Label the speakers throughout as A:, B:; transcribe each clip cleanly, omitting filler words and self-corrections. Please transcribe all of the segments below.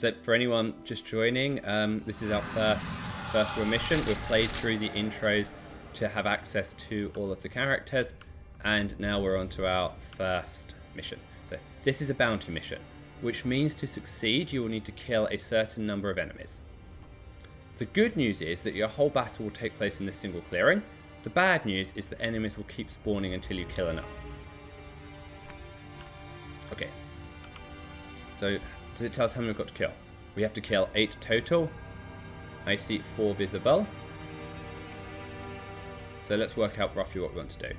A: So for anyone just joining, this is our first real mission. We've played through the intros to have access to all of the characters, and now we're on to our first mission. So this is a bounty mission, which means to succeed you will need to kill a certain number of enemies. The good news is that your whole battle will take place in this single clearing. The bad news is that enemies will keep spawning until you kill enough. Okay. So, does it tell us how many we've got to kill? We have to kill 8 total. I see 4 visible. So let's work out roughly what we want to do.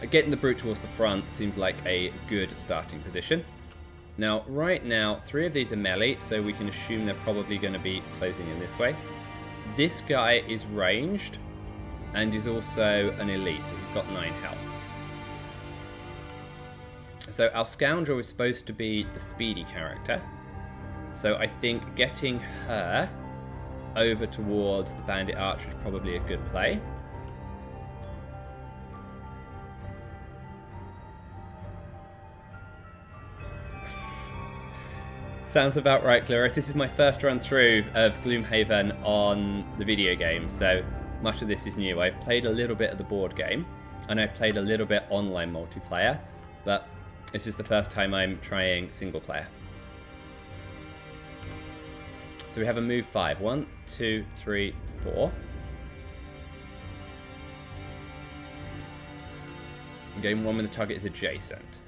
A: Getting the brute towards the front seems like a good starting position. Now, right now, 3 of these are melee, so we can assume they're probably going to be closing in this way. This guy is ranged and is also an elite, so he's got 9 health. So our Scoundrel is supposed to be the speedy character. So I think getting her over towards the Bandit Archer is probably a good play. Sounds about right, Glorious. This is my first run through of Gloomhaven on the video game, so much of this is new. I've played a little bit of the board game, and I've played a little bit online multiplayer, but this is the first time I'm trying single player. So we have a move 5. 1, 2, 3, 4. I'm getting one when the target is adjacent.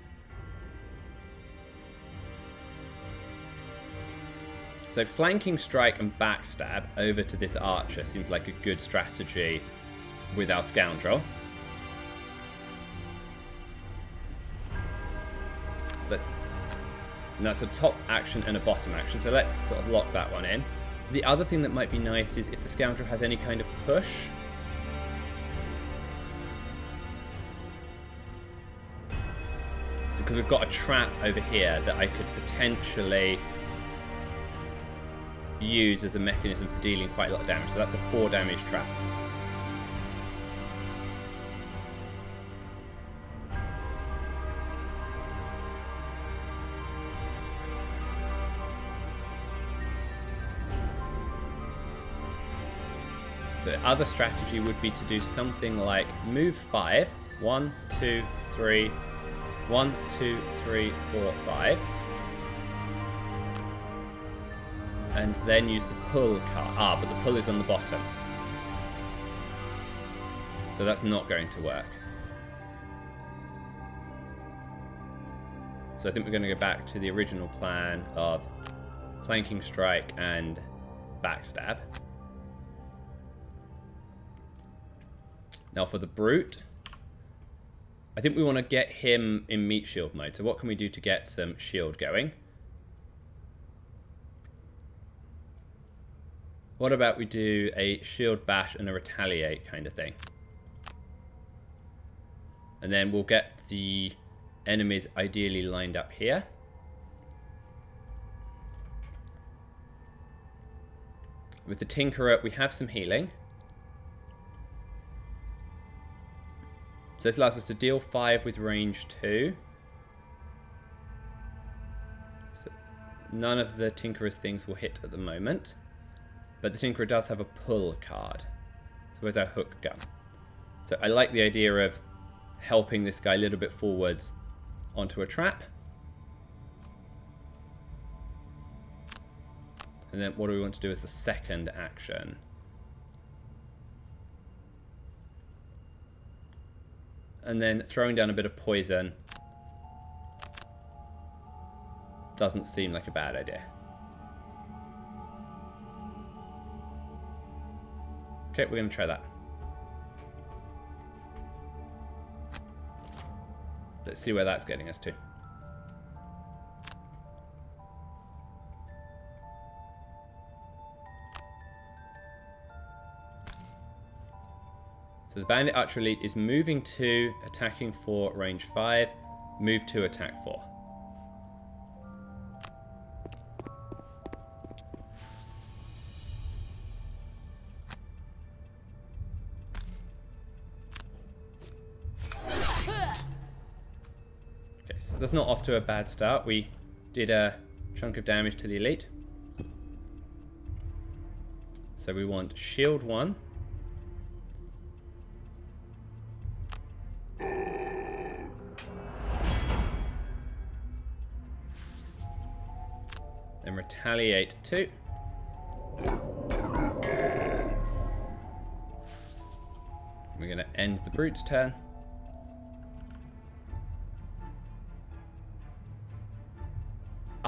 A: So flanking strike and backstab over to this archer seems like a good strategy with our Scoundrel. So and that's a top action and a bottom action, so let's sort of lock that one in. The other thing that might be nice is if the Scoundrel has any kind of push. So because we've got a trap over here that I could potentially use as a mechanism for dealing quite a lot of damage. So that's a 4 damage trap. So the other strategy would be to do something like move 5. 1, 2, 3. 1, 2, 3, 4, 5. And then use the pull card. But the pull is on the bottom. So that's not going to work. So I think we're going to go back to the original plan of flanking strike and backstab. Now for the brute, I think we want to get him in meat shield mode. So what can we do to get some shield going? What about we do a shield bash and a retaliate kind of thing? And then we'll get the enemies ideally lined up here. With the Tinkerer, we have some healing. So this allows us to deal 5 with range 2. So none of the Tinkerer's things will hit at the moment. But the Tinkerer does have a pull card. So where's our hook gun? So I like the idea of helping this guy a little bit forwards onto a trap. And then what do we want to do as the second action? And then throwing down a bit of poison doesn't seem like a bad idea. Okay, we're going to try that. Let's see where that's getting us to. So the Bandit Archer Elite is moving 2, attacking 4, range 5, move 2, attack 4. Okay, so that's not off to a bad start. We did a chunk of damage to the elite. So we want shield 1. Then retaliate 2. We're going to end the brute's turn.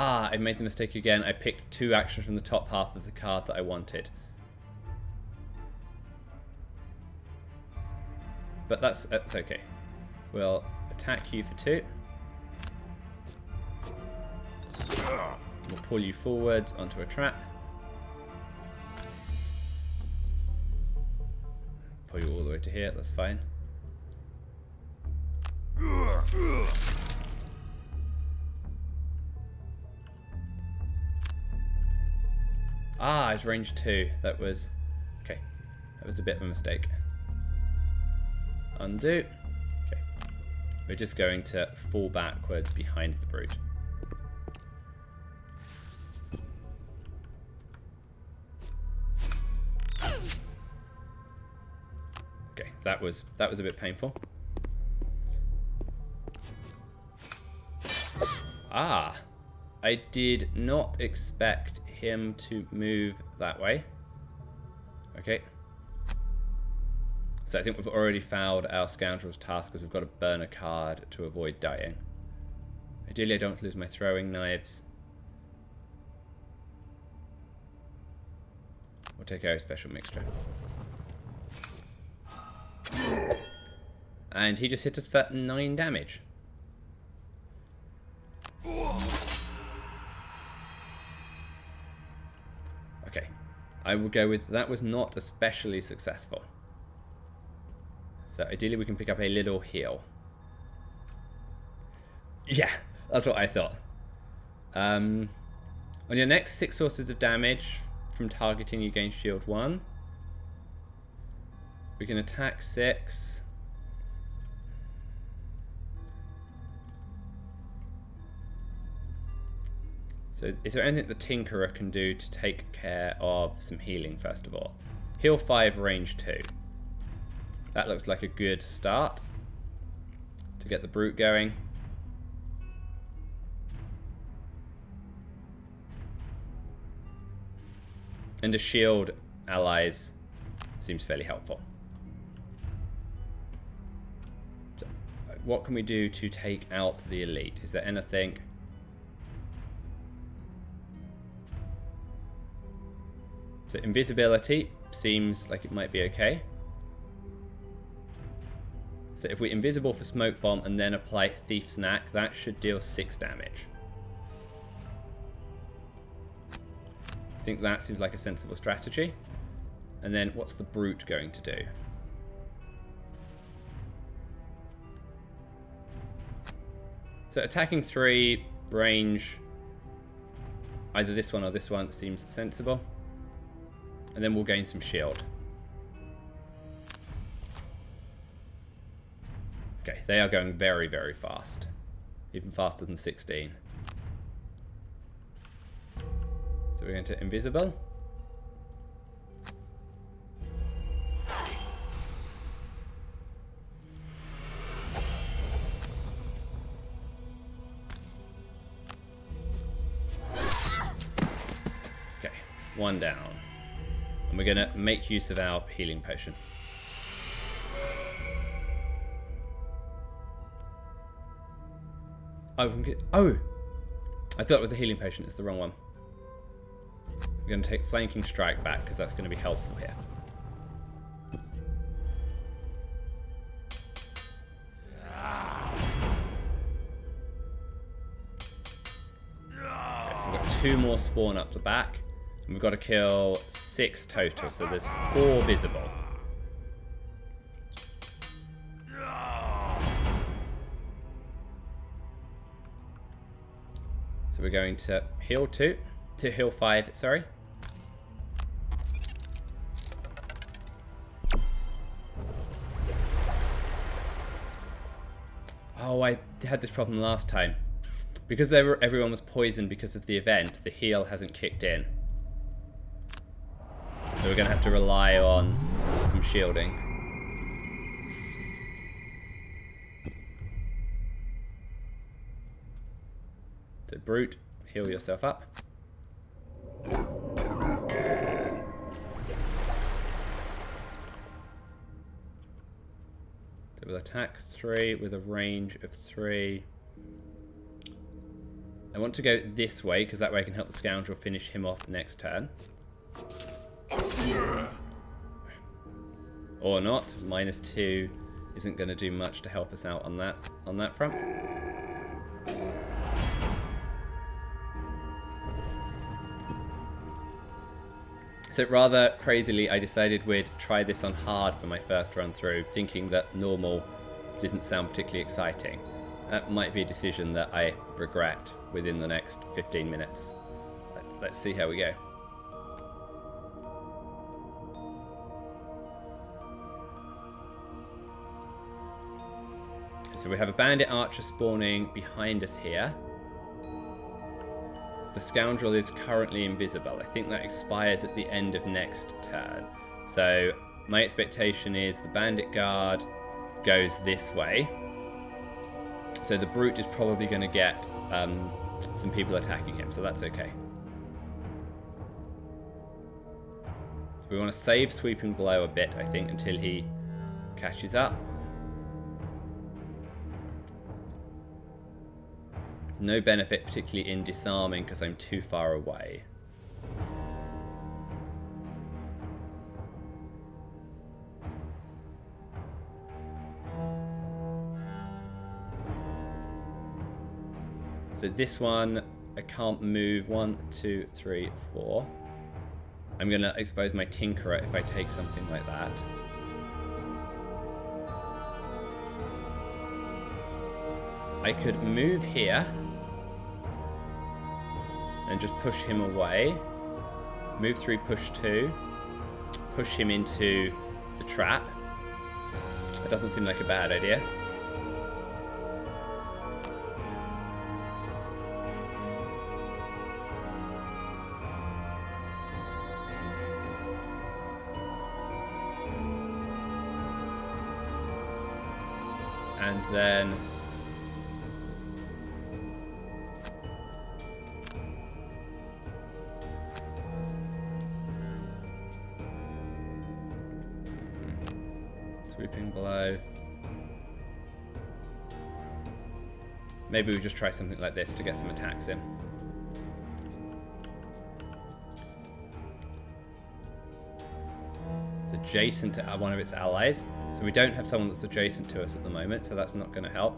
A: Ah, I made the mistake again. I picked 2 actions from the top half of the card that I wanted. But that's okay. We'll attack you for 2. We'll pull you forwards onto a trap. Pull you all the way to here, that's fine. Ah, it's range 2. That was... okay. That was a bit of a mistake. Undo. Okay. We're just going to fall backwards behind the brute. Okay, that was a bit painful. Ah, I did not expect him to move that way. Okay. So I think we've already failed our Scoundrel's task because we've got to burn a card to avoid dying. Ideally I don't lose my throwing knives. We'll take our special mixture. And he just hit us for 9 damage. Okay. I will go with that was not especially successful. So ideally we can pick up a little heal. Yeah, that's what I thought. On your next 6 sources of damage from targeting, you gain shield 1. We can attack 6. So is there anything the Tinkerer can do to take care of some healing first of all? Heal 5, range 2. That looks like a good start to get the brute going. And to shield allies seems fairly helpful. So, what can we do to take out the elite? Is there anything? So invisibility seems like it might be okay. So if we're invisible for Smoke Bomb and then apply Thief Snack, that should deal 6 damage. I think that seems like a sensible strategy. And then what's the brute going to do? So attacking 3, range, either this one or this one seems sensible. And then we'll gain some shield. Okay, they are going very, very fast. Even faster than 16. So we're going to invisible. Okay, 1 down. And we're going to make use of our healing potion. Oh! I thought it was a healing potion. It's the wrong one. We're going to take Flanking Strike back because that's going to be helpful here. Okay, so we've got 2 more spawn up the back. And we've got to kill 6 total, so there's 4 visible. So we're going to heal 2, to heal 5, sorry. Oh, I had this problem last time. Because everyone was poisoned because of the event, the heal hasn't kicked in. So we're going to have to rely on some shielding. So Brute, heal yourself up. So with attack 3, with a range of 3. I want to go this way, because that way I can help the Scoundrel finish him off next turn. Or not. -2 isn't going to do much to help us out on that front. So rather crazily, I decided we'd try this on hard for my first run through, thinking that normal didn't sound particularly exciting. That might be a decision that I regret within the next 15 minutes. Let's see how we go. So we have a bandit archer spawning behind us here. The Scoundrel is currently invisible. I think that expires at the end of next turn. So my expectation is the bandit guard goes this way. So the Brute is probably going to get some people attacking him, so that's okay. We want to save Sweeping Blow a bit, I think, until he catches up. No benefit, particularly in disarming, because I'm too far away. So this one, I can't move. 1, 2, 3, 4. I'm going to expose my Tinkerer if I take something like that. I could move here and just push him away. Move 3, push 2. Push him into the trap. That doesn't seem like a bad idea. And then Sweeping Blow. Maybe we just try something like this to get some attacks in. It's adjacent to one of its allies. So we don't have someone that's adjacent to us at the moment, so that's not going to help.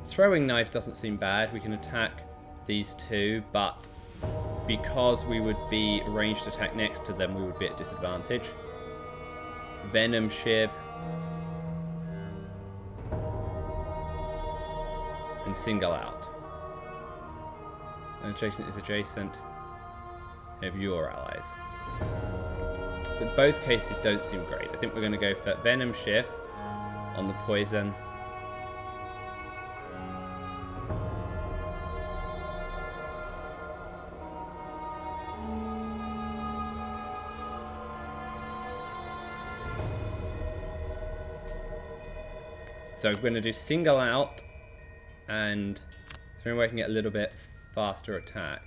A: Throwing Knife doesn't seem bad. We can attack these two, but because we would be ranged attack next to them, we would be at disadvantage. Venom Shiv. And Single Out. And adjacent is adjacent of your allies. So both cases don't seem great. I think we're going to go for Venom Shiv on the poison. So we're going to do Single Out, and so we're making it a little bit faster attack.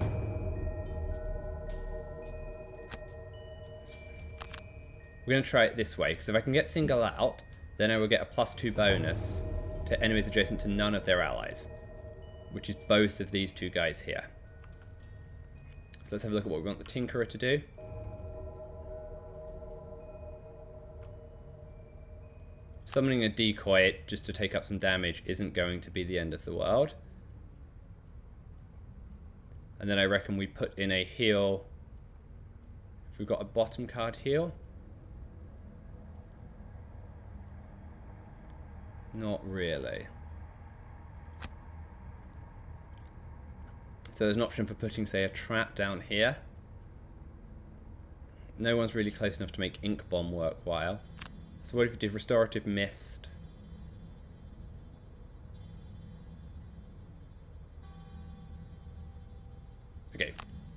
A: We're going to try it this way, because if I can get Single Out, then I will get a +2 bonus to enemies adjacent to none of their allies, which is both of these two guys here. So let's have a look at what we want the Tinkerer to do. Summoning a decoy just to take up some damage isn't going to be the end of the world. And then I reckon we put in a heal. If we've got a bottom card heal. Not really. So there's an option for putting, say, a trap down here. No one's really close enough to make Ink Bomb worthwhile. So what if we did Restorative Mist?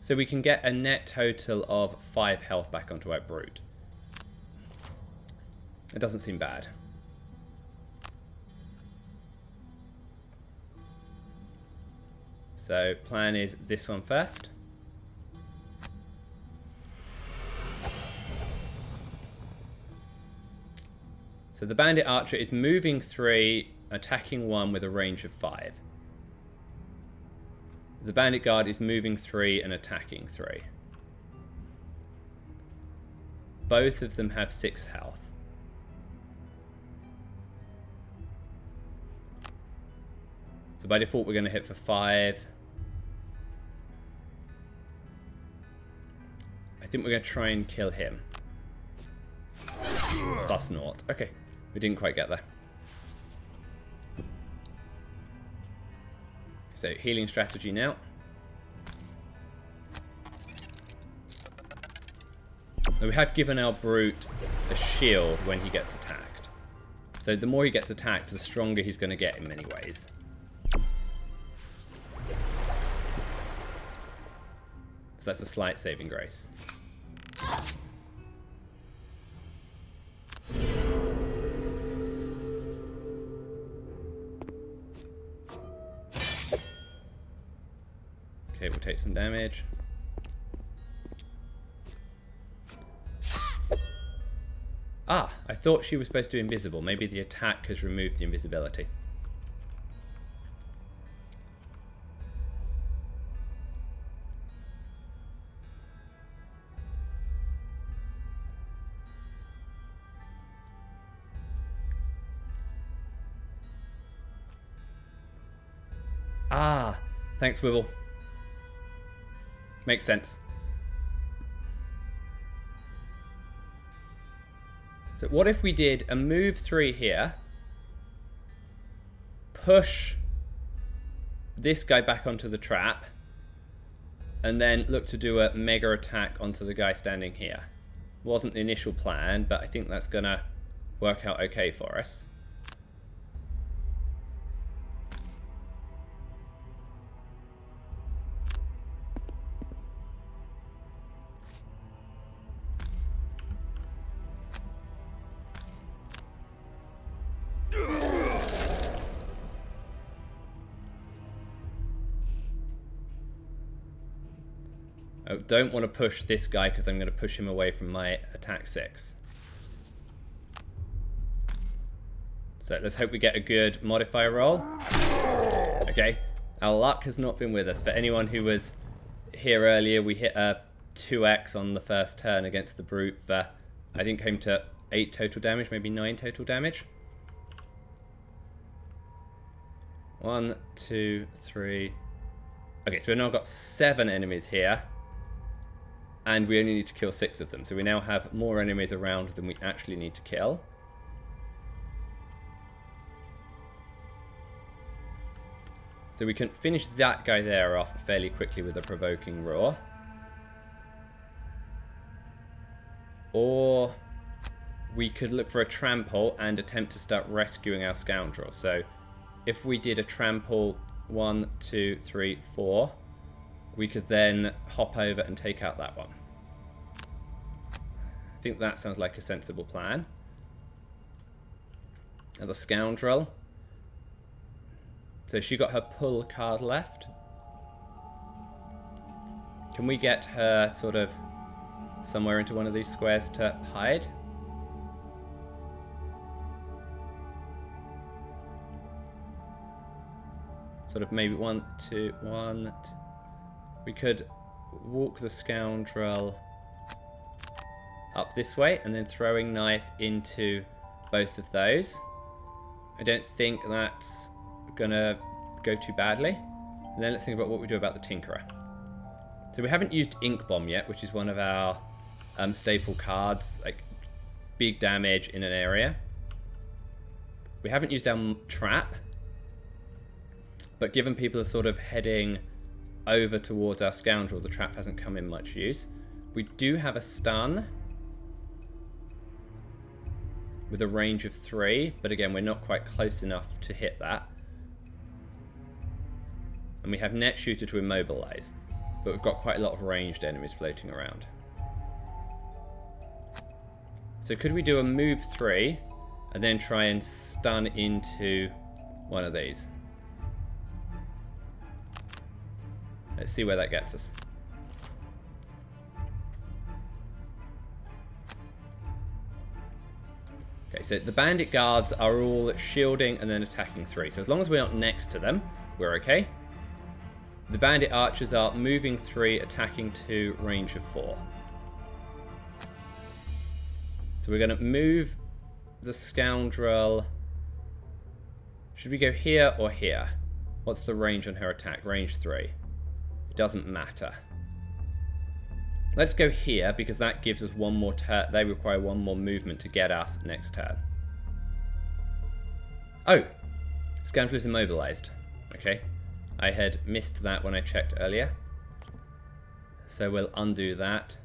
A: So we can get a net total of 5 health back onto our brute. It doesn't seem bad. So plan is this one first. So the bandit archer is moving 3, attacking 1 with a range of 5. The bandit guard is moving 3 and attacking 3. Both of them have 6 health. So by default we're going to hit for 5. I think we're going to try and kill him. Plus 0. Okay, we didn't quite get there. So healing strategy now. Now we have given our brute a shield when he gets attacked. So the more he gets attacked, the stronger he's going to get in many ways. So that's a slight saving grace. Okay, we'll take some damage. Ah, I thought she was supposed to be invisible. Maybe the attack has removed the invisibility. Ah, thanks, Wibble. Makes sense. So what if we did a move 3 here, push this guy back onto the trap, and then look to do a mega attack onto the guy standing here? Wasn't the initial plan, but I think that's gonna work out okay for us. I don't want to push this guy because I'm going to push him away from my attack 6. So let's hope we get a good modifier roll. Okay, our luck has not been with us. For anyone who was here earlier, we hit a 2x on the first turn against the brute for, I think, came to 8 total damage, maybe 9 total damage. 1, 2, 3. Okay, so we've now got 7 enemies here. And we only need to kill 6 of them. So we now have more enemies around than we actually need to kill. So we can finish that guy there off fairly quickly with a provoking roar. Or we could look for a trample and attempt to start rescuing our scoundrel. So if we did a trample 1, 2, 3, 4, we could then hop over and take out that one. I think that sounds like a sensible plan. And the scoundrel. So she got her pull card left. Can we get her sort of somewhere into one of these squares to hide? Sort of maybe 1, 2, 1. We could walk the scoundrel up this way and then throwing knife into both of those. I don't think that's gonna go too badly. And then let's think about what we do about the Tinkerer. So we haven't used Ink Bomb yet, which is one of our staple cards, like big damage in an area. We haven't used our trap, but given people are sort of heading over towards our scoundrel, the trap hasn't come in much use. We do have a stun with a range of 3, but again, we're not quite close enough to hit that. And we have net shooter to immobilize. but we've got quite a lot of ranged enemies floating around. So could we do a move 3 and then try and stun into one of these? Let's see where that gets us. Okay, so the bandit guards are all shielding and then attacking 3. So as long as we're not next to them, we're okay. The bandit archers are moving 3, attacking 2, range of 4. So we're going to move the Scoundrel. Should we go here or here? What's the range on her attack? Range 3. It doesn't matter. Let's go here because that gives us one more turn. They require one more movement to get us next turn. Oh! Scoundrel is immobilized. Okay. I had missed that when I checked earlier. So we'll undo that.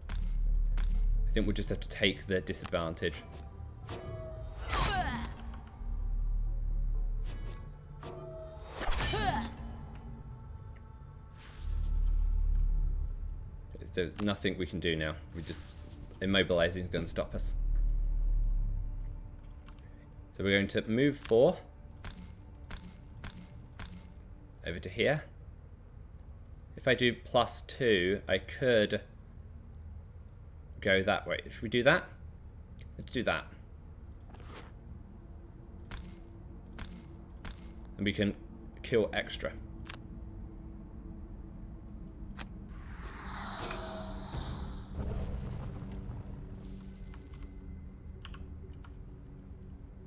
A: I think we'll just have to take the disadvantage. There's nothing we can do now. We just immobilizing is going to stop us. So we're going to move 4 over to here. If I do +2, I could go that way. Should we do that? Let's do that. And we can kill extra.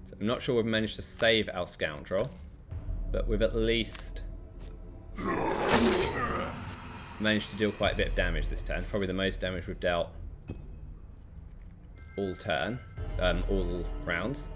A: So I'm not sure we've managed to save our Scoundrel, but we've at least managed to deal quite a bit of damage this turn. Probably the most damage we've dealt all turn, all rounds.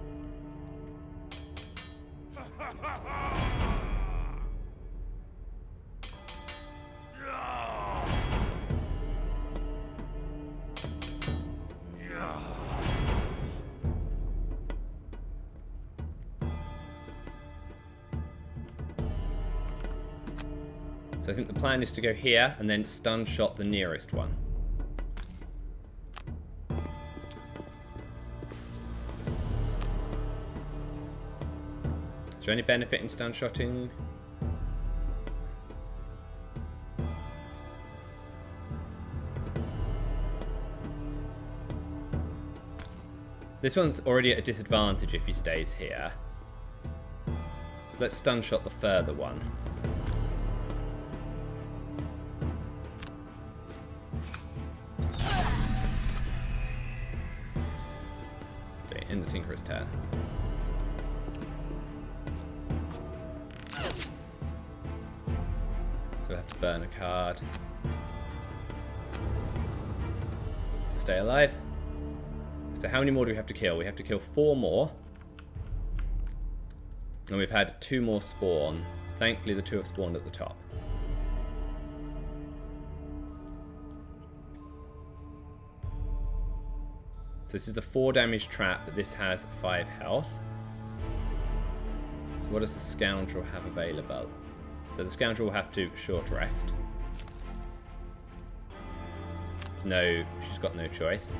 A: So I think the plan is to go here and then stun shot the nearest one. Is there any benefit in stun shotting? This one's already at a disadvantage if he stays here. So let's stun shot the further one. Okay, in the Tinkerer's turn. So we have to burn a card to stay alive. So how many more do we have to kill? We have to kill 4 more. And we've had 2 more spawn. Thankfully the 2 have spawned at the top. So this is a 4 damage trap, but this has 5 health. So what does the Scoundrel have available? So the Scoundrel will have to short rest. She's got no choice.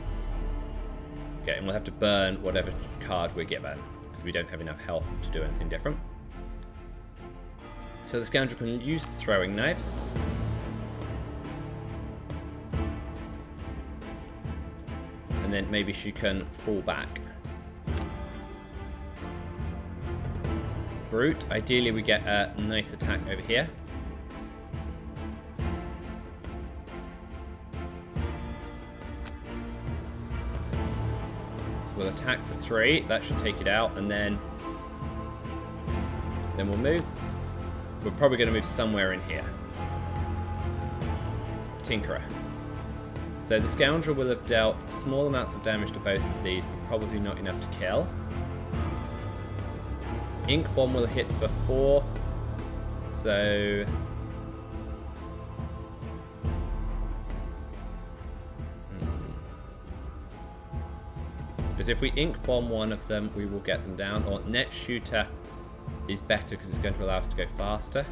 A: Okay, and we'll have to burn whatever card we're given, because we don't have enough health to do anything different. So the Scoundrel can use the throwing knives. And then maybe she can fall back. Brute, ideally we get a nice attack over here. So we'll attack for 3, that should take it out, and then we'll move. We're probably going to move somewhere in here. Tinkerer. So the Scoundrel will have dealt small amounts of damage to both of these, but probably not enough to kill. Ink Bomb will hit for 4, so Because if we ink bomb one of them, we will get them down. Or net shooter is better because it's going to allow us to go faster.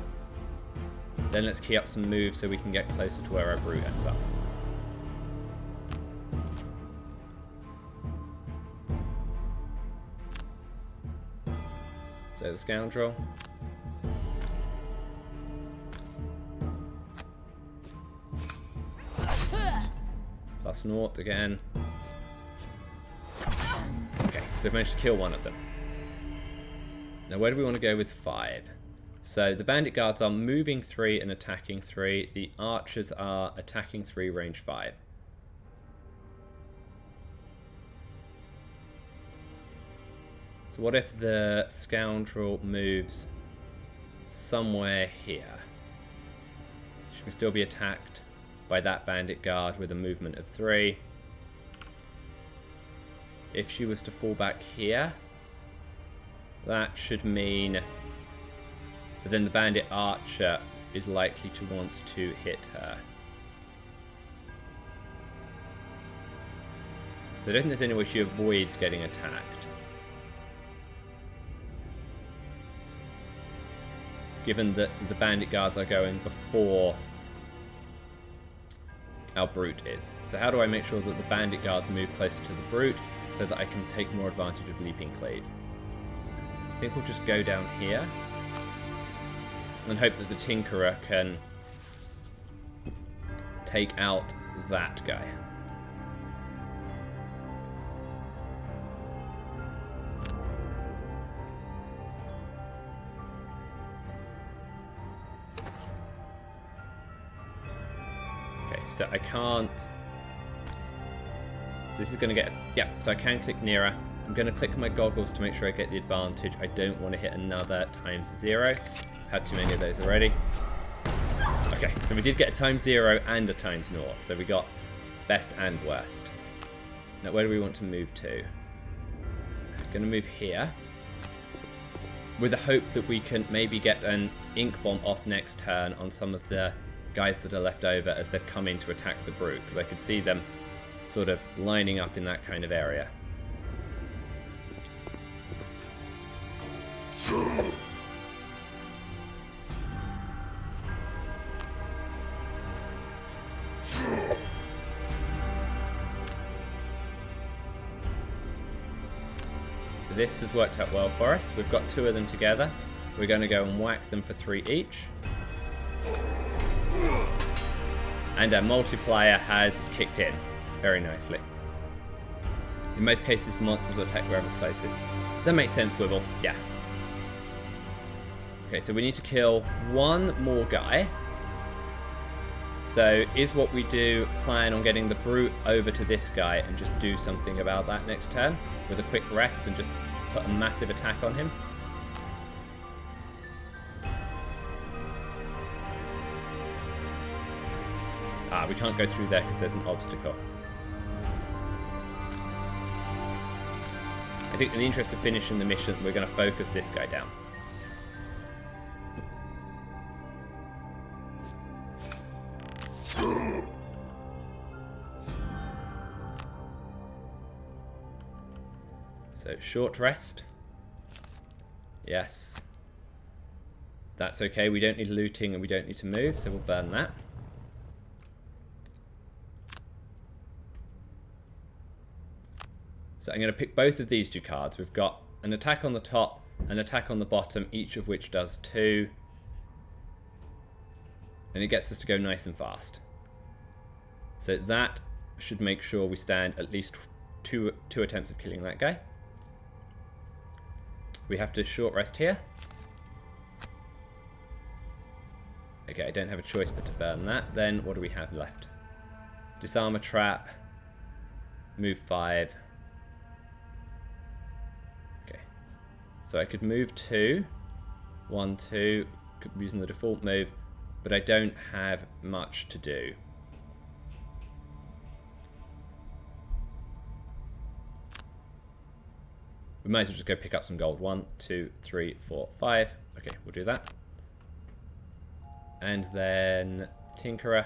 A: Then let's key up some moves so we can get closer to where our brute ends up. So the Scoundrel. Plus naught again. Okay, so we've managed to kill one of them. Now where do we want to go with 5? So the bandit guards are moving 3 and attacking 3. The archers are attacking 3, range 5. So what if the Scoundrel moves somewhere here? She can still be attacked by that bandit guard with a movement of 3. If she was to fall back here, that should mean... But then the bandit archer is likely to want to hit her. So I don't think there's any way she avoids getting attacked. Given that the bandit guards are going before our brute is. So how do I make sure that the bandit guards move closer to the brute so that I can take more advantage of leaping cleave? I think we'll just go down here and hope that the Tinkerer can take out that guy. Okay, so I can't... So this is going to get... Yeah, so I can click nearer. I'm going to click my goggles to make sure I get the advantage. I don't want to hit another ×0. Had too many of those already. Okay, so we did get a ×0 and a ×0, so we got best and worst. Now where do we want to move to? I'm going to move here, with the hope that we can maybe get an ink bomb off next turn on some of the guys that are left over as they've come in to attack the brute, because I could see them sort of lining up in that kind of area. This has worked out well for us. We've got 2 of them together. We're going to go and whack them for 3 each. And our multiplier has kicked in very nicely. In most cases, the monsters will attack whoever's closest. That makes sense, Wibble. Yeah. Okay, so we need to kill 1 more guy. So is what we do plan on getting the brute over to this guy and just do something about that next turn with a quick rest and just put a massive attack on him? Ah, we can't go through there because there's an obstacle. I think in the interest of finishing the mission, we're going to focus this guy down. So, short rest. Yes. That's okay, we don't need looting and we don't need to move, so we'll burn that. So I'm going to pick both of these 2 cards. We've got an attack on the top, an attack on the bottom, each of which does 2. And it gets us to go nice and fast. So that should make sure we stand at least two attempts of killing that guy. We have to short rest here. Okay, I don't have a choice but to burn that. Then what do we have left? Disarm a trap. Move 5. Okay. So I could move 2. 1, 2. Using the default move. But I don't have much to do. We might as well just go pick up some gold. 1, 2, 3, 4, 5. Okay, we'll do that. And then Tinkerer.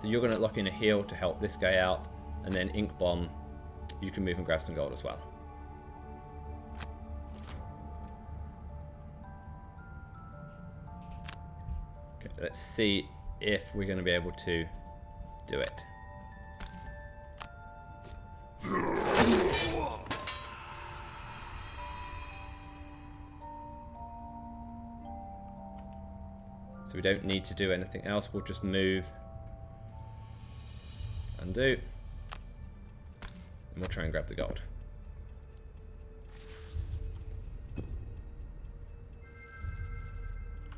A: So you're going to lock in a heal to help this guy out. And then Ink Bomb, you can move and grab some gold as well. Okay, let's see if we're going to be able to do it. So we don't need to do anything else. We'll just move, undo, and we'll try and grab the gold.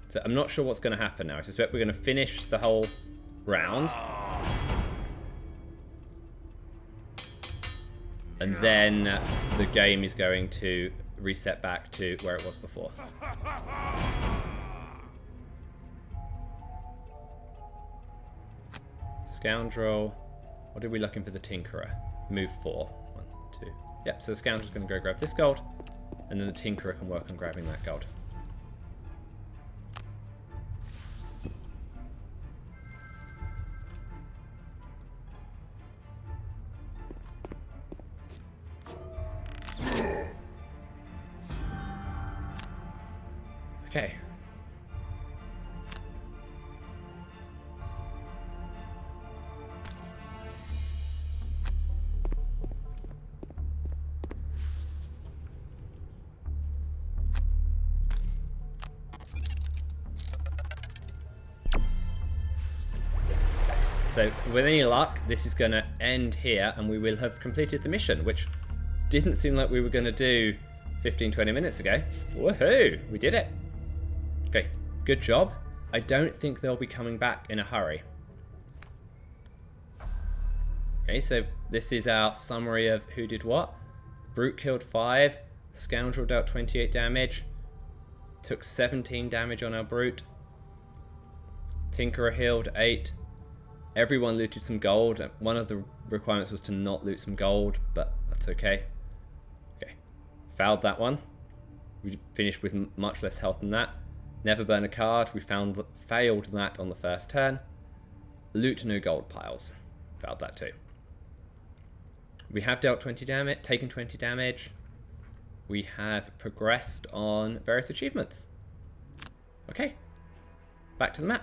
A: So I'm not sure what's going to happen now. I suspect we're going to finish the whole round. And then the game is going to reset back to where it was before. Scoundrel. What are we looking for the Tinkerer? Move 4. 1, 2. Yep, so the Scoundrel's going to go grab this gold. And then the Tinkerer can work on grabbing that gold. Okay. So with any luck, this is going to end here and we will have completed the mission, which didn't seem like we were going to do 15-20 minutes ago. Woohoo! We did it! Okay, good job. I don't think they'll be coming back in a hurry. Okay, so this is our summary of who did what. Brute killed 5, Scoundrel dealt 28 damage, took 17 damage on our Brute, Tinkerer healed 8, everyone looted some gold. One of the requirements was to not loot some gold, but that's okay. Okay, fouled that one. We finished with much less health than that. Never burn a card. We failed that on the first turn. Loot no gold piles. Failed that too. We have dealt 20 damage, taken 20 damage. We have progressed on various achievements. Okay, back to the map.